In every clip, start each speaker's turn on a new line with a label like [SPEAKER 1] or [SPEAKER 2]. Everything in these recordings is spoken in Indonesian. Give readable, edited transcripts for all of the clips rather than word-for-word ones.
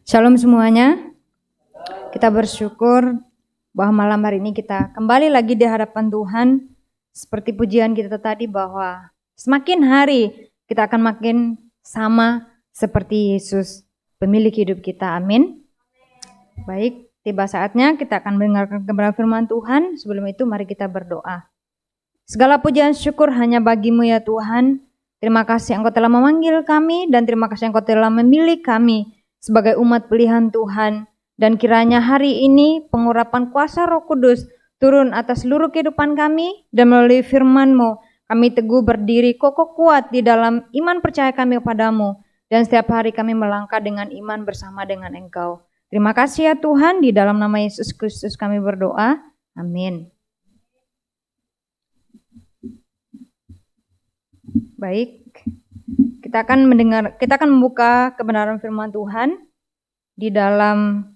[SPEAKER 1] Shalom semuanya, kita bersyukur bahwa malam hari ini kita kembali lagi di hadapan Tuhan. Seperti pujian kita tadi bahwa semakin hari kita akan makin sama seperti Yesus, pemilik hidup kita. Amin. Baik, tiba saatnya kita akan mendengarkan kebenaran firman Tuhan. Sebelum itu mari kita berdoa. Segala pujian syukur hanya bagimu ya Tuhan. Terima kasih Engkau telah memanggil kami dan terima kasih Engkau telah memilih kami sebagai umat pilihan Tuhan, dan kiranya hari ini pengurapan kuasa Roh Kudus turun atas seluruh kehidupan kami, dan melalui firman-Mu kami teguh berdiri kokoh kuat di dalam iman percaya kami kepadamu, dan setiap hari kami melangkah dengan iman bersama dengan Engkau. Terima kasih ya Tuhan, di dalam nama Yesus Kristus kami berdoa, amin. Baik, kita akan membuka kebenaran firman Tuhan di dalam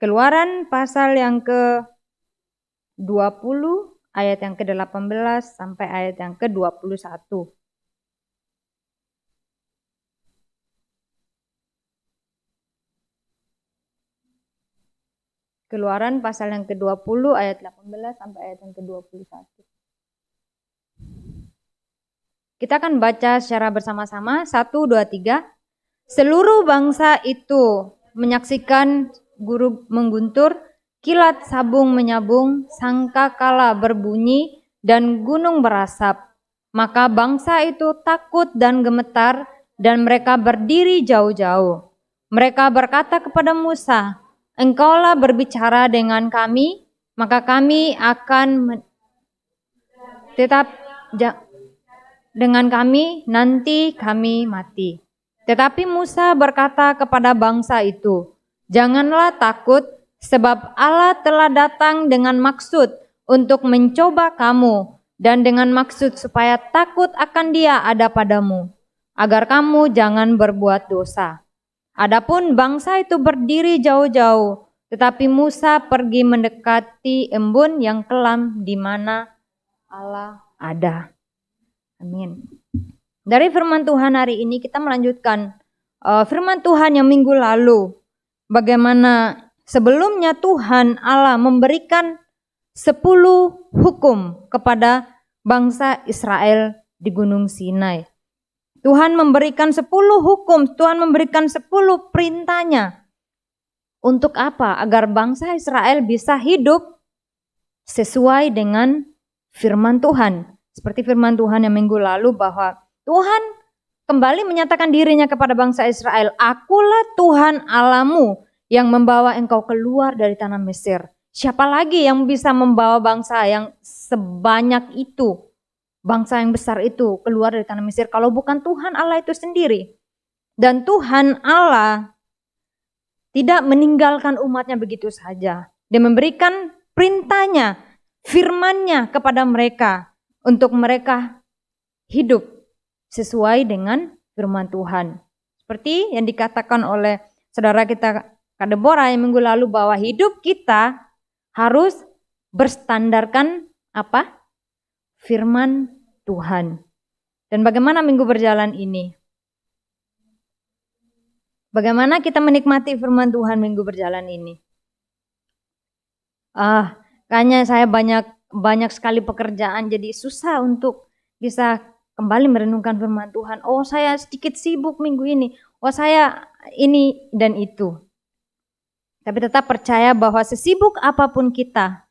[SPEAKER 1] Keluaran pasal yang ke-20 ayat yang ke-18 sampai ayat yang ke-21. Keluaran pasal yang ke-20 ayat 18 sampai ayat yang ke-21. Kita akan baca secara bersama-sama, 1, 2, 3. Seluruh bangsa itu menyaksikan guru mengguntur, kilat sabung menyabung, sangkakala berbunyi, dan gunung berasap. Maka bangsa itu takut dan gemetar, dan mereka berdiri jauh-jauh. Mereka berkata kepada Musa, "Engkaulah berbicara dengan kami, maka kami akan dengan kami nanti kami mati." Tetapi Musa berkata kepada bangsa itu, "Janganlah takut, sebab Allah telah datang dengan maksud untuk mencoba kamu, dan dengan maksud supaya takut akan Dia ada padamu, agar kamu jangan berbuat dosa." Adapun bangsa itu berdiri jauh-jauh, tetapi Musa pergi mendekati embun yang kelam di mana Allah ada. Amin. Dari firman Tuhan hari ini kita melanjutkan firman Tuhan yang minggu lalu. Bagaimana sebelumnya Tuhan Allah memberikan 10 hukum kepada bangsa Israel di Gunung Sinai. Tuhan memberikan 10 hukum, Tuhan memberikan 10 perintahnya. Untuk apa? Agar bangsa Israel bisa hidup sesuai dengan firman Tuhan. Seperti firman Tuhan yang minggu lalu bahwa Tuhan kembali menyatakan dirinya kepada bangsa Israel, "Akulah Tuhan Allahmu yang membawa engkau keluar dari tanah Mesir." Siapa lagi yang bisa membawa bangsa yang sebanyak itu, bangsa yang besar itu keluar dari tanah Mesir kalau bukan Tuhan Allah itu sendiri? Dan Tuhan Allah tidak meninggalkan umatnya begitu saja. Dia memberikan perintahnya, firman-Nya kepada mereka untuk mereka hidup sesuai dengan firman Tuhan. Seperti yang dikatakan oleh saudara kita Kak Deborah yang minggu lalu bahwa hidup kita harus berstandarkan apa? Firman Tuhan. Dan bagaimana minggu berjalan ini? Bagaimana kita menikmati firman Tuhan minggu berjalan ini? Kayaknya saya banyak sekali pekerjaan, jadi susah untuk bisa kembali merenungkan firman Tuhan. Oh, saya sedikit sibuk minggu ini. Oh, saya ini dan itu. Tapi tetap percaya bahwa sesibuk apapun kita,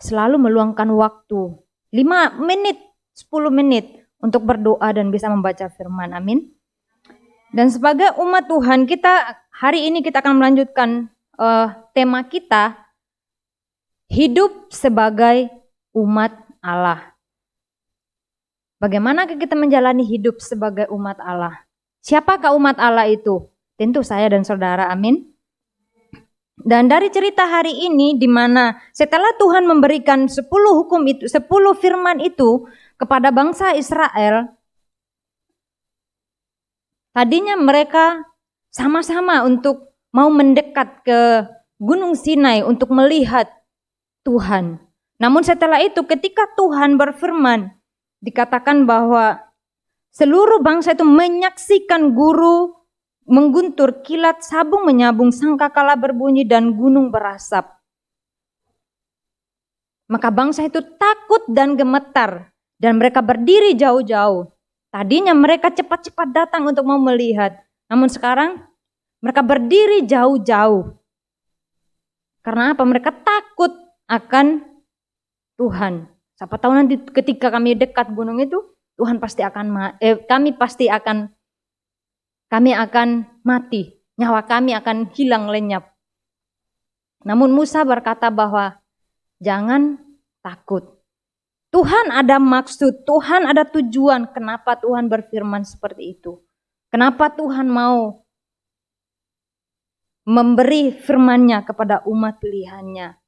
[SPEAKER 1] selalu meluangkan waktu 5 menit, 10 menit untuk berdoa dan bisa membaca firman. Amin. Dan sebagai umat Tuhan, hari ini kita akan melanjutkan tema kita, hidup sebagai umat Allah. Bagaimana kita menjalani hidup sebagai umat Allah? Siapakah umat Allah itu? Tentu saya dan saudara, amin. Dan dari cerita hari ini di mana setelah Tuhan memberikan 10 hukum itu, 10 firman itu kepada bangsa Israel, tadinya mereka sama-sama untuk mau mendekat ke Gunung Sinai untuk melihat Tuhan. Namun setelah itu ketika Tuhan berfirman, dikatakan bahwa seluruh bangsa itu menyaksikan mengguntur, kilat sabung menyabung, sangkakala berbunyi dan gunung berasap. Maka bangsa itu takut dan gemetar dan mereka berdiri jauh-jauh. Tadinya mereka cepat-cepat datang untuk mau melihat, namun sekarang mereka berdiri jauh-jauh. Karena apa? Mereka takut akan Tuhan. Siapa tahu nanti ketika kami dekat gunung itu, kami akan mati, nyawa kami akan hilang lenyap. Namun Musa berkata bahwa jangan takut. Tuhan ada maksud, Tuhan ada tujuan kenapa Tuhan berfirman seperti itu. Kenapa Tuhan mau memberi firman-Nya kepada umat pilihan-Nya.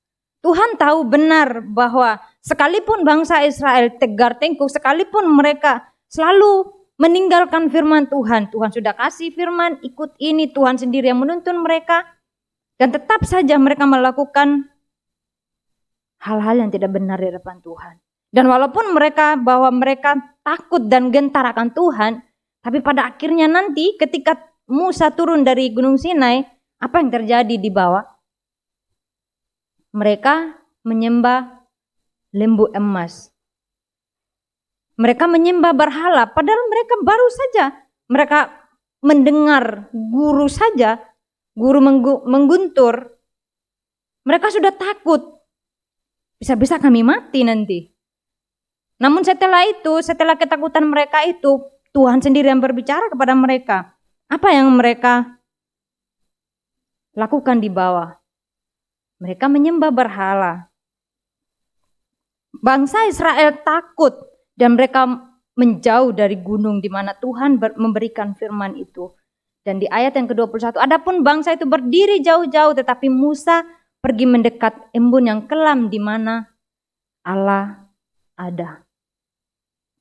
[SPEAKER 1] Tuhan tahu benar bahwa sekalipun bangsa Israel tegar tengkuk, sekalipun mereka selalu meninggalkan firman Tuhan. Tuhan sudah kasih firman, ikut ini, Tuhan sendiri yang menuntun mereka. Dan tetap saja mereka melakukan hal-hal yang tidak benar di hadapan Tuhan. Dan walaupun mereka takut dan gentar akan Tuhan, tapi pada akhirnya nanti ketika Musa turun dari Gunung Sinai, apa yang terjadi di bawah? Mereka menyembah lembu emas. Mereka menyembah berhala, padahal mereka baru saja mendengar guru saja, guru mengguntur. Mereka sudah takut. Bisa-bisa kami mati nanti. Namun setelah ketakutan mereka itu, Tuhan sendiri yang berbicara kepada mereka. Apa yang mereka lakukan di bawah? Mereka menyembah berhala. Bangsa Israel takut dan mereka menjauh dari gunung di mana Tuhan memberikan firman itu. Dan di ayat yang ke-21, adapun bangsa itu berdiri jauh-jauh tetapi Musa pergi mendekat embun yang kelam di mana Allah ada.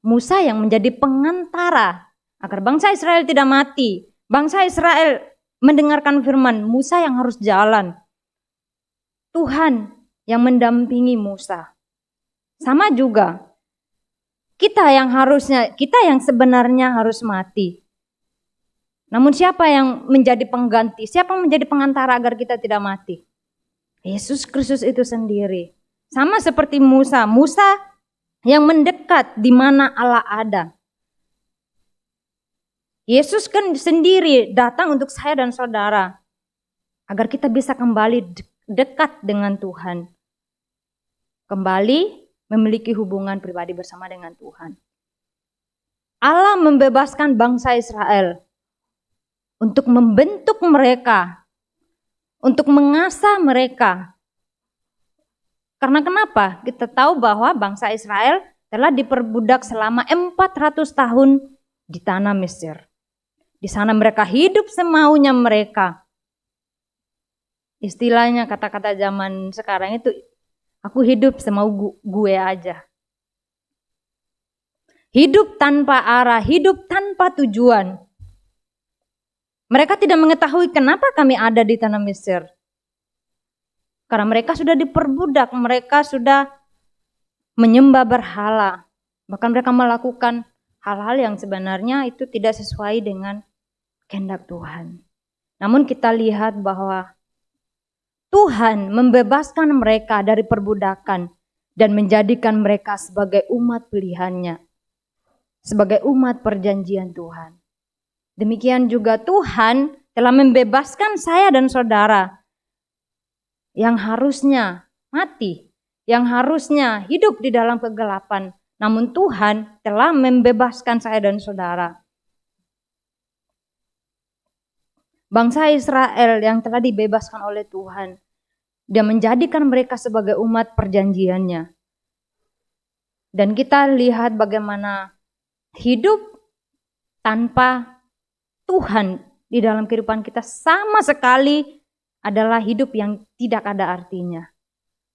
[SPEAKER 1] Musa yang menjadi pengantara agar bangsa Israel tidak mati. Bangsa Israel mendengarkan firman, Musa yang harus jalan. Tuhan yang mendampingi Musa. Sama juga, kita yang sebenarnya harus mati. Namun siapa yang menjadi pengganti? Siapa yang menjadi pengantara agar kita tidak mati? Yesus Kristus itu sendiri. Sama seperti Musa yang mendekat di mana Allah ada. Yesus kan sendiri datang untuk saya dan saudara agar kita bisa kembali dekat dengan Tuhan. Kembali memiliki hubungan pribadi bersama dengan Tuhan. Allah membebaskan bangsa Israel untuk membentuk mereka, untuk mengasah mereka. Karena kenapa? Kita tahu bahwa bangsa Israel telah diperbudak selama 400 tahun di tanah Mesir. Di sana mereka hidup semaunya mereka. Istilahnya kata-kata zaman sekarang itu, aku hidup semau gue aja. Hidup tanpa arah, hidup tanpa tujuan. Mereka tidak mengetahui kenapa kami ada di tanah Mesir. Karena mereka sudah diperbudak, mereka sudah menyembah berhala. Bahkan mereka melakukan hal-hal yang sebenarnya itu tidak sesuai dengan kehendak Tuhan. Namun kita lihat bahwa Tuhan membebaskan mereka dari perbudakan dan menjadikan mereka sebagai umat pilihan-Nya. Sebagai umat perjanjian Tuhan. Demikian juga Tuhan telah membebaskan saya dan saudara yang harusnya mati, yang harusnya hidup di dalam kegelapan. Namun Tuhan telah membebaskan saya dan saudara. Bangsa Israel yang telah dibebaskan oleh Tuhan, Dia menjadikan mereka sebagai umat perjanjiannya. Dan kita lihat bagaimana hidup tanpa Tuhan di dalam kehidupan kita sama sekali adalah hidup yang tidak ada artinya.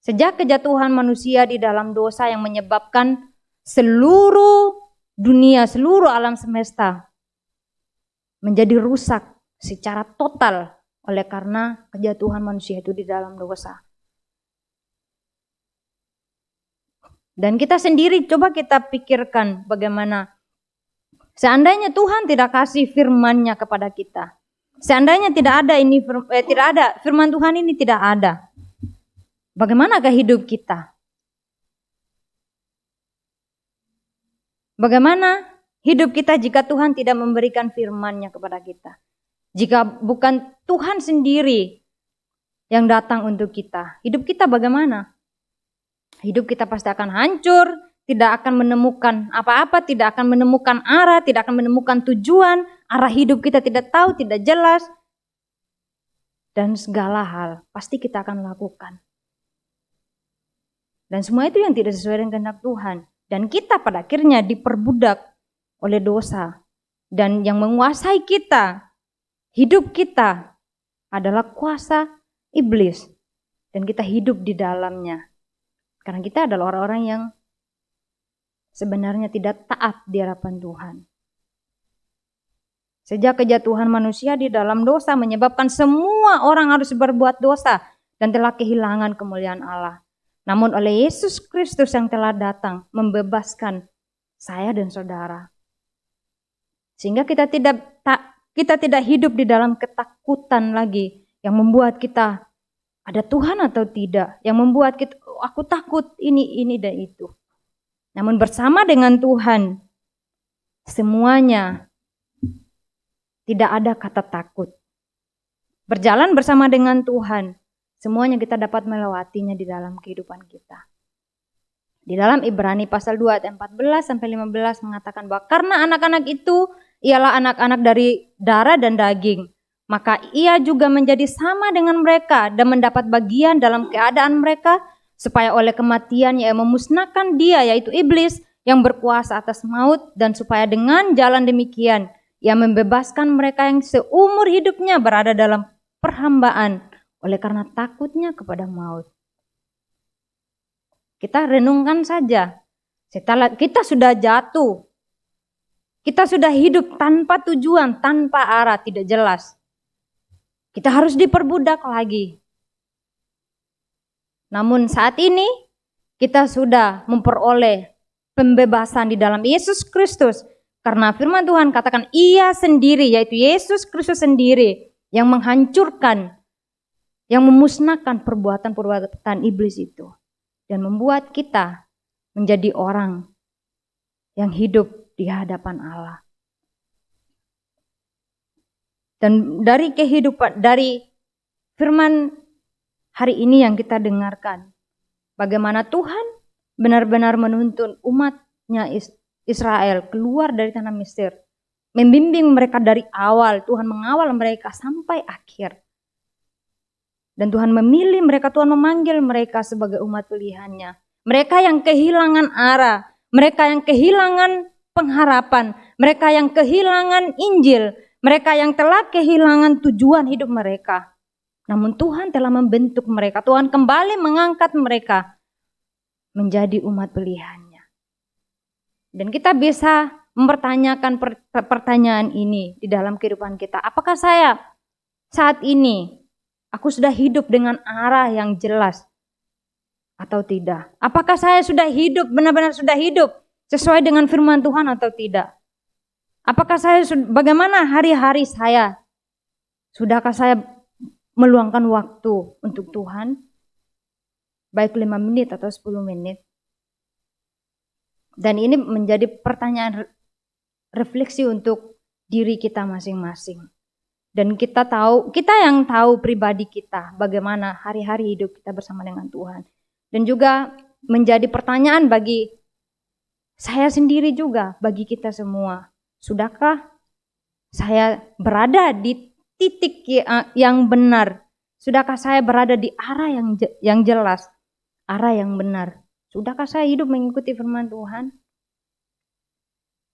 [SPEAKER 1] Sejak kejatuhan manusia di dalam dosa yang menyebabkan seluruh dunia, seluruh alam semesta menjadi rusak secara total oleh karena kejatuhan manusia itu di dalam dosa. Dan kita sendiri coba kita pikirkan bagaimana seandainya Tuhan tidak kasih firman-Nya kepada kita. Seandainya tidak ada firman Tuhan ini tidak ada, bagaimanakah hidup kita? Bagaimana hidup kita jika Tuhan tidak memberikan firman-Nya kepada kita? Jika bukan Tuhan sendiri yang datang untuk kita, hidup kita bagaimana? Hidup kita pasti akan hancur, tidak akan menemukan apa-apa, tidak akan menemukan arah, tidak akan menemukan tujuan, arah hidup kita tidak tahu, tidak jelas. Dan segala hal pasti kita akan lakukan. Dan semua itu yang tidak sesuai dengan kehendak Tuhan. Dan kita pada akhirnya diperbudak oleh dosa. Dan yang menguasai kita, hidup kita adalah kuasa iblis. Dan kita hidup di dalamnya. Karena kita adalah orang-orang yang sebenarnya tidak taat di hadapan Tuhan. Sejak kejatuhan manusia di dalam dosa menyebabkan semua orang harus berbuat dosa dan telah kehilangan kemuliaan Allah. Namun oleh Yesus Kristus yang telah datang membebaskan saya dan saudara. Sehingga kita tidak hidup di dalam ketakutan lagi yang membuat kita ada Tuhan atau tidak, yang membuat kita aku takut ini dan itu. Namun bersama dengan Tuhan semuanya tidak ada kata takut. Berjalan bersama dengan Tuhan, semuanya kita dapat melewatinya di dalam kehidupan kita. Di dalam Ibrani pasal 2 ayat 14 sampai 15 mengatakan bahwa karena anak-anak itu ialah anak-anak dari darah dan daging, maka ia juga menjadi sama dengan mereka dan mendapat bagian dalam keadaan mereka, supaya oleh kematian ia memusnahkan dia, yaitu iblis yang berkuasa atas maut, dan supaya dengan jalan demikian ia membebaskan mereka yang seumur hidupnya berada dalam perhambaan oleh karena takutnya kepada maut. Kita renungkan saja. Kita sudah jatuh. Kita sudah hidup tanpa tujuan, tanpa arah, tidak jelas. Kita harus diperbudak lagi. Namun saat ini kita sudah memperoleh pembebasan di dalam Yesus Kristus. Karena firman Tuhan katakan ia sendiri, yaitu Yesus Kristus sendiri yang menghancurkan, yang memusnahkan perbuatan-perbuatan iblis itu. Dan membuat kita menjadi orang yang hidup di hadapan Allah. Dan dari kehidupan, dari firman hari ini yang kita dengarkan, bagaimana Tuhan benar-benar menuntun umatnya Israel keluar dari tanah Mesir. Membimbing mereka dari awal, Tuhan mengawal mereka sampai akhir. Dan Tuhan memilih mereka, Tuhan memanggil mereka sebagai umat pilihannya. Mereka yang kehilangan arah, mereka yang kehilangan pengharapan, mereka yang kehilangan Injil, mereka yang telah kehilangan tujuan hidup mereka. Namun Tuhan telah membentuk mereka, Tuhan kembali mengangkat mereka menjadi umat pilihannya. Dan kita bisa mempertanyakan pertanyaan ini di dalam kehidupan kita. Apakah saya saat ini aku sudah hidup dengan arah yang jelas atau tidak? Apakah saya sudah hidup, benar-benar sudah hidup sesuai dengan firman Tuhan atau tidak? Apakah bagaimana hari-hari saya? Sudahkah saya meluangkan waktu untuk Tuhan? Baik 5 menit atau 10 menit. Dan ini menjadi pertanyaan refleksi untuk diri kita masing-masing. Dan kita yang tahu pribadi kita, bagaimana hari-hari hidup kita bersama dengan Tuhan. Dan juga menjadi pertanyaan bagi saya sendiri juga, bagi kita semua. Sudahkah saya berada di titik yang benar? Sudahkah saya berada di arah yang jelas, arah yang benar? Sudahkah saya hidup mengikuti firman Tuhan?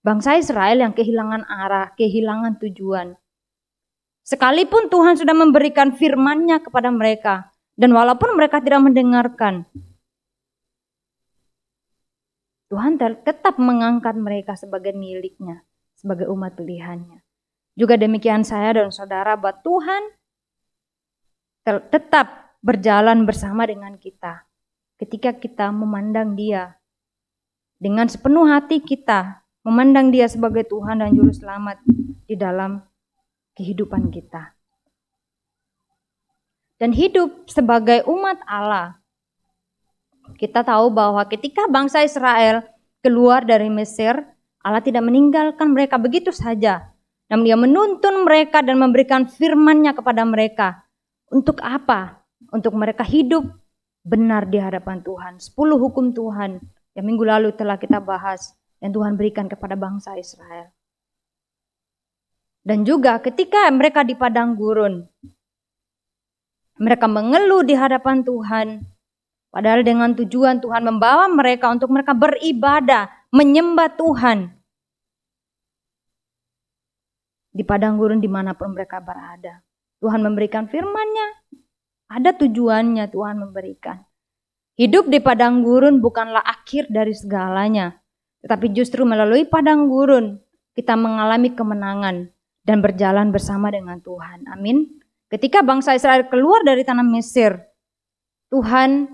[SPEAKER 1] Bangsa Israel yang kehilangan arah, kehilangan tujuan. Sekalipun Tuhan sudah memberikan firman-Nya kepada mereka, dan walaupun mereka tidak mendengarkan, Tuhan tetap mengangkat mereka sebagai milik-Nya, sebagai umat pilihan-Nya. Juga demikian saya dan saudara, bahwa Tuhan tetap berjalan bersama dengan kita. Ketika kita memandang Dia dengan sepenuh hati kita, memandang Dia sebagai Tuhan dan Juru Selamat di dalam kehidupan kita. Dan hidup sebagai umat Allah, kita tahu bahwa ketika bangsa Israel keluar dari Mesir, Allah tidak meninggalkan mereka begitu saja. Namun Dia menuntun mereka dan memberikan firman-Nya kepada mereka. Untuk apa? Untuk mereka hidup benar di hadapan Tuhan. 10 hukum Tuhan yang minggu lalu telah kita bahas, yang Tuhan berikan kepada bangsa Israel. Dan juga ketika mereka di padang gurun, mereka mengeluh di hadapan Tuhan, padahal dengan tujuan Tuhan membawa mereka untuk mereka beribadah, menyembah Tuhan. Di padang gurun dimanapun mereka berada, Tuhan memberikan firman-Nya. Ada tujuannya Tuhan memberikan. Hidup di padang gurun bukanlah akhir dari segalanya, tetapi justru melalui padang gurun kita mengalami kemenangan dan berjalan bersama dengan Tuhan. Amin. Ketika bangsa Israel keluar dari tanah Mesir, Tuhan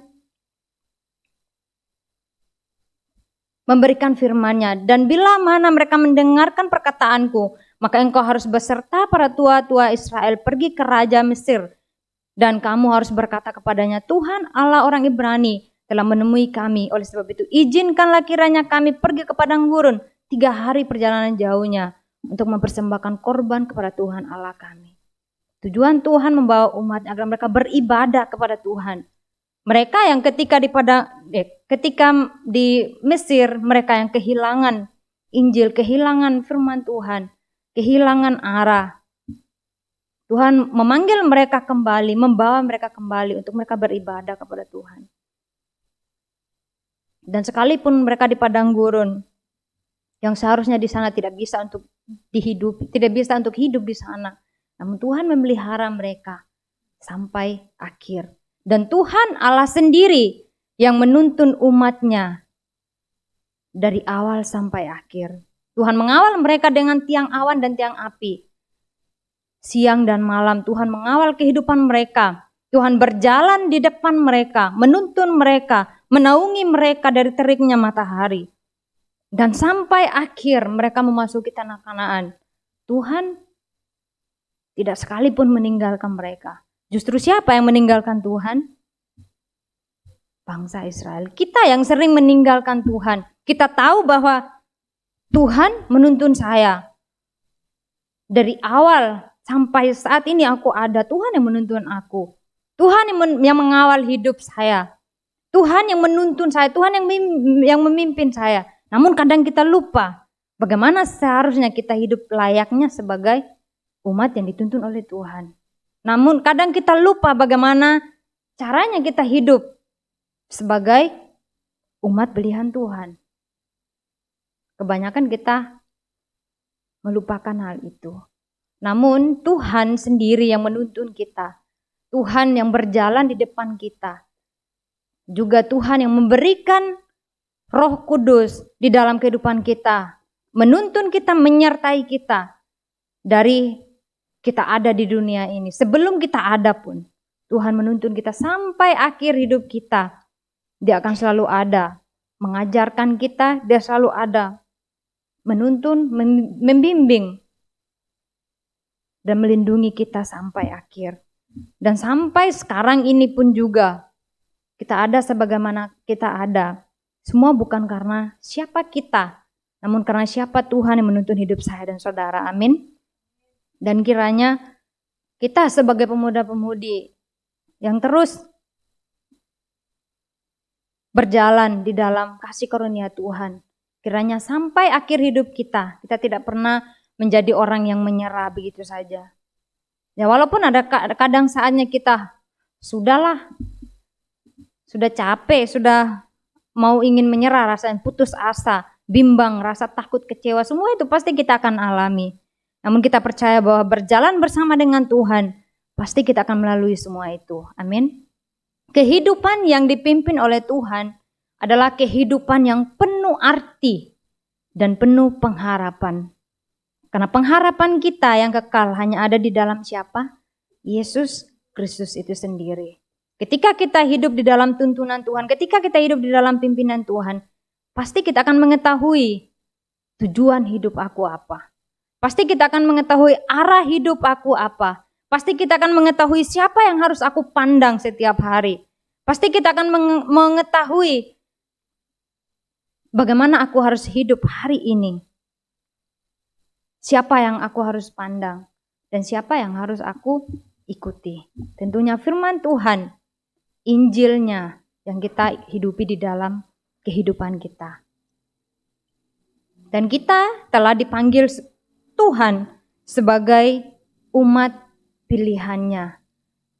[SPEAKER 1] memberikan firman-Nya, dan bila mana mereka mendengarkan perkataanku, maka engkau harus beserta para tua-tua Israel pergi ke Raja Mesir, dan kamu harus berkata kepadanya, Tuhan Allah orang Ibrani telah menemui kami, oleh sebab itu izinkanlah kiranya kami pergi ke padang gurun 3 hari perjalanan jauhnya untuk mempersembahkan korban kepada Tuhan Allah kami. Tujuan Tuhan membawa umat agar mereka beribadah kepada Tuhan. Mereka yang ketika di Mesir, mereka yang kehilangan Injil, kehilangan firman Tuhan, kehilangan arah. Tuhan memanggil mereka kembali, membawa mereka kembali untuk mereka beribadah kepada Tuhan. Dan sekalipun mereka di padang gurun, yang seharusnya di sana tidak bisa untuk hidup di sana, namun Tuhan memelihara mereka sampai akhir. Dan Tuhan Allah sendiri yang menuntun umat-Nya dari awal sampai akhir. Tuhan mengawal mereka dengan tiang awan dan tiang api. Siang dan malam Tuhan mengawal kehidupan mereka. Tuhan berjalan di depan mereka, menuntun mereka, menaungi mereka dari teriknya matahari. Dan sampai akhir mereka memasuki tanah Kanaan. Tuhan tidak sekalipun meninggalkan mereka. Justru siapa yang meninggalkan Tuhan? Bangsa Israel. Kita yang sering meninggalkan Tuhan. Kita tahu bahwa Tuhan menuntun saya. Dari awal sampai saat ini aku ada, Tuhan yang menuntun aku. Tuhan yang mengawal hidup saya. Tuhan yang menuntun saya, Tuhan yang memimpin saya. Namun kadang kita lupa bagaimana seharusnya kita hidup layaknya sebagai umat yang dituntun oleh Tuhan. Namun kadang kita lupa bagaimana caranya kita hidup sebagai umat pilihan Tuhan. Kebanyakan kita melupakan hal itu. Namun Tuhan sendiri yang menuntun kita. Tuhan yang berjalan di depan kita. Juga Tuhan yang memberikan Roh Kudus di dalam kehidupan kita. Menuntun kita, menyertai kita dari kita ada di dunia ini. Sebelum kita ada pun, Tuhan menuntun kita sampai akhir hidup kita. Dia akan selalu ada, mengajarkan kita, Dia selalu ada, menuntun, membimbing, dan melindungi kita sampai akhir. Dan sampai sekarang ini pun juga, kita ada sebagaimana kita ada. Semua bukan karena siapa kita, namun karena siapa Tuhan yang menuntun hidup saya dan saudara. Amin. Dan kiranya kita sebagai pemuda-pemudi yang terus berjalan di dalam kasih karunia Tuhan. Kiranya sampai akhir hidup kita tidak pernah menjadi orang yang menyerah begitu saja. Ya walaupun ada kadang saatnya kita sudah capek, sudah mau ingin menyerah, rasanya putus asa, bimbang, rasa takut, kecewa, semua itu pasti kita akan alami. Namun kita percaya bahwa berjalan bersama dengan Tuhan, pasti kita akan melalui semua itu. Amin. Kehidupan yang dipimpin oleh Tuhan adalah kehidupan yang penuh arti dan penuh pengharapan. Karena pengharapan kita yang kekal hanya ada di dalam siapa? Yesus Kristus itu sendiri. Ketika kita hidup di dalam tuntunan Tuhan, ketika kita hidup di dalam pimpinan Tuhan, pasti kita akan mengetahui tujuan hidup aku apa. Pasti kita akan mengetahui arah hidup aku apa. Pasti kita akan mengetahui siapa yang harus aku pandang setiap hari. Pasti kita akan mengetahui bagaimana aku harus hidup hari ini. Siapa yang aku harus pandang dan siapa yang harus aku ikuti. Tentunya firman Tuhan, Injilnya yang kita hidupi di dalam kehidupan kita. Dan kita telah dipanggil Tuhan sebagai umat pilihannya.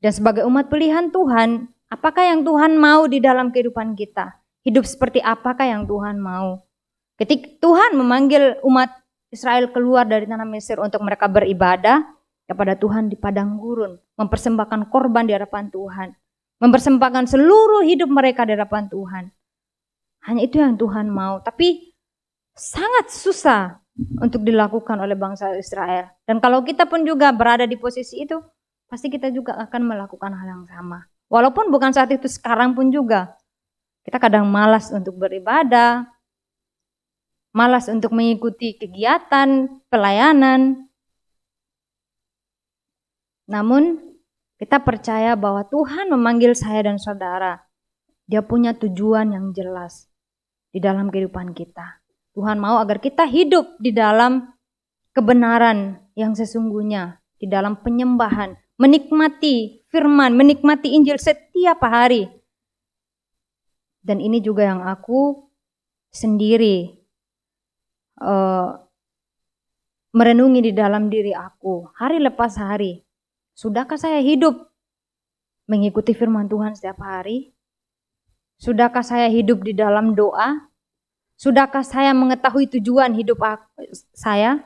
[SPEAKER 1] Dan sebagai umat pilihan Tuhan, apakah yang Tuhan mau di dalam kehidupan kita? Hidup seperti apakah yang Tuhan mau? Ketika Tuhan memanggil umat Israel keluar dari tanah Mesir untuk mereka beribadah kepada Tuhan di padang gurun, mempersembahkan korban di hadapan Tuhan, mempersembahkan seluruh hidup mereka di hadapan Tuhan. Hanya itu yang Tuhan mau, tapi sangat susah untuk dilakukan oleh bangsa Israel. Dan kalau kita pun juga berada di posisi itu, pasti kita juga akan melakukan hal yang sama. Walaupun bukan saat itu, sekarang pun juga. Kita kadang malas untuk beribadah, malas untuk mengikuti kegiatan, pelayanan. Namun kita percaya bahwa Tuhan memanggil saya dan saudara. Dia punya tujuan yang jelas di dalam kehidupan kita. Tuhan mau agar kita hidup di dalam kebenaran yang sesungguhnya, di dalam penyembahan, menikmati firman, menikmati Injil setiap hari. Dan ini juga yang aku sendiri merenungi di dalam diri aku, hari lepas hari. Sudahkah saya hidup mengikuti firman Tuhan setiap hari? Sudahkah saya hidup di dalam doa? Sudahkah saya mengetahui tujuan hidup saya?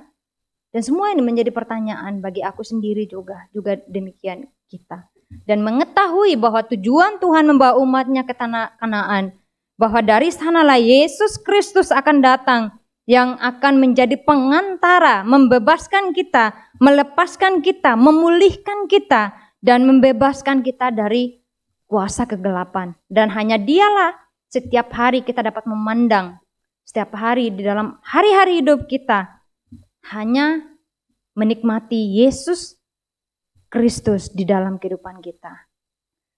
[SPEAKER 1] Dan semua ini menjadi pertanyaan bagi aku sendiri juga demikian kita. Dan mengetahui bahwa tujuan Tuhan membawa umatnya ke tanah Kanaan, bahwa dari sanalah Yesus Kristus akan datang yang akan menjadi pengantara, membebaskan kita, melepaskan kita, memulihkan kita, dan membebaskan kita dari kuasa kegelapan. Dan hanya Dialah setiap hari kita dapat memandang, setiap hari di dalam hari-hari hidup kita, hanya menikmati Yesus Kristus di dalam kehidupan kita.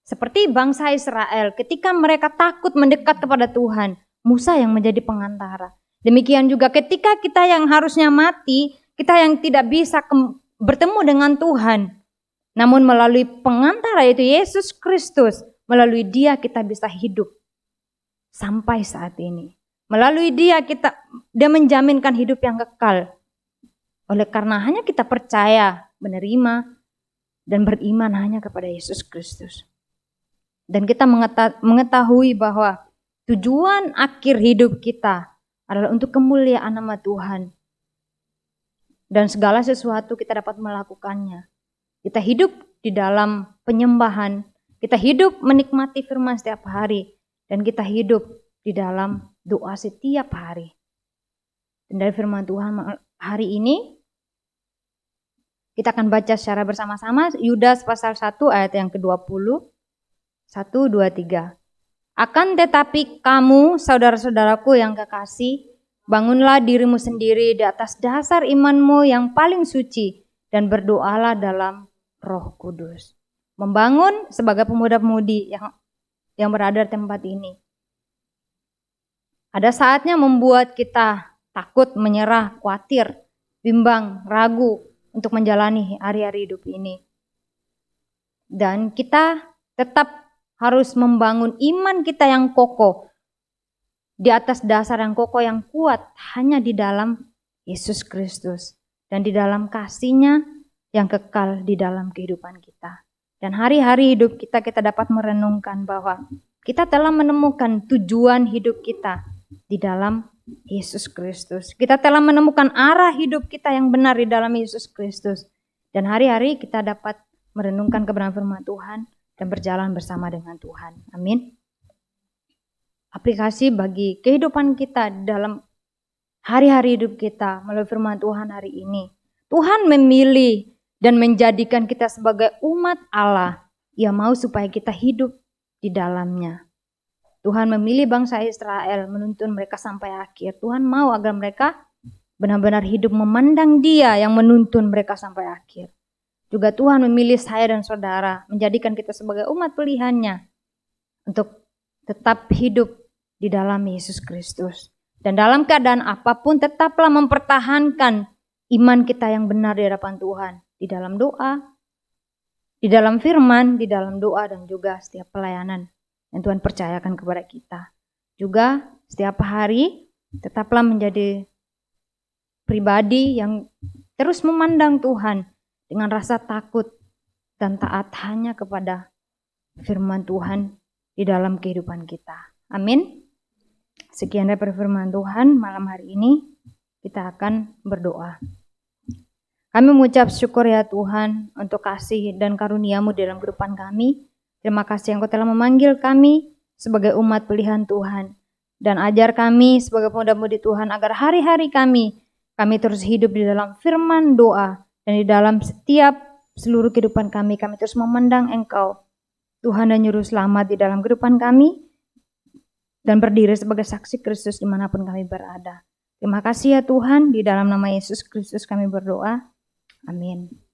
[SPEAKER 1] Seperti bangsa Israel, ketika mereka takut mendekat kepada Tuhan, Musa yang menjadi pengantara. Demikian juga ketika kita yang harusnya mati, kita yang tidak bisa bertemu dengan Tuhan, namun melalui pengantara yaitu Yesus Kristus, melalui Dia kita bisa hidup sampai saat ini. Melalui Dia menjaminkan hidup yang kekal. Oleh karena hanya kita percaya, menerima, dan beriman hanya kepada Yesus Kristus. Dan kita mengetahui bahwa tujuan akhir hidup kita adalah untuk kemuliaan nama Tuhan. Dan segala sesuatu kita dapat melakukannya. Kita hidup di dalam penyembahan, kita hidup menikmati firman setiap hari, dan kita hidup di dalam doa setiap hari. Dan dari firman Tuhan hari ini, kita akan baca secara bersama-sama Yudas pasal 1 ayat yang ke-20. 1, 2, 3. Akan tetapi kamu, saudara-saudaraku yang kekasih, bangunlah dirimu sendiri di atas dasar imanmu yang paling suci dan berdoalah dalam Roh Kudus. Membangun sebagai pemuda-pemudi yang berada di tempat ini. Ada saatnya membuat kita takut, menyerah, khawatir, bimbang, ragu untuk menjalani hari-hari hidup ini. Dan kita tetap harus membangun iman kita yang kokoh di atas dasar yang kokoh yang kuat hanya di dalam Yesus Kristus dan di dalam kasih-Nya yang kekal di dalam kehidupan kita. Dan hari-hari hidup kita dapat merenungkan bahwa kita telah menemukan tujuan hidup kita di dalam Yesus Kristus. Kita telah menemukan arah hidup kita yang benar di dalam Yesus Kristus. Dan hari-hari kita dapat merenungkan kebenaran firman Tuhan dan berjalan bersama dengan Tuhan. Amin. Aplikasi bagi kehidupan kita dalam hari-hari hidup kita melalui firman Tuhan hari ini. Tuhan memilih dan menjadikan kita sebagai umat Allah. Ia mau supaya kita hidup di dalamnya. Tuhan memilih bangsa Israel, menuntun mereka sampai akhir. Tuhan mau agar mereka benar-benar hidup memandang Dia yang menuntun mereka sampai akhir. Juga Tuhan memilih saya dan saudara, menjadikan kita sebagai umat pilihan-Nya untuk tetap hidup di dalam Yesus Kristus. Dan dalam keadaan apapun tetaplah mempertahankan iman kita yang benar di hadapan Tuhan. Di dalam doa, di dalam firman, di dalam doa, dan juga setiap pelayanan yang Tuhan percayakan kepada kita. Juga setiap hari tetaplah menjadi pribadi yang terus memandang Tuhan dengan rasa takut dan taat hanya kepada firman Tuhan di dalam kehidupan kita. Amin. Sekian dari firman Tuhan malam hari ini, kita akan berdoa. Kami mengucap syukur ya Tuhan untuk kasih dan karunia-Mu di dalam kehidupan kami. Terima kasih Engkau telah memanggil kami sebagai umat pilihan Tuhan. Dan ajar kami sebagai pemuda-pemudi Tuhan agar hari-hari kami terus hidup di dalam firman doa. Dan di dalam setiap seluruh kehidupan kami terus memandang Engkau, Tuhan, dan juru selamat di dalam kehidupan kami. Dan berdiri sebagai saksi Kristus dimanapun kami berada. Terima kasih ya Tuhan, di dalam nama Yesus Kristus kami berdoa. Amin.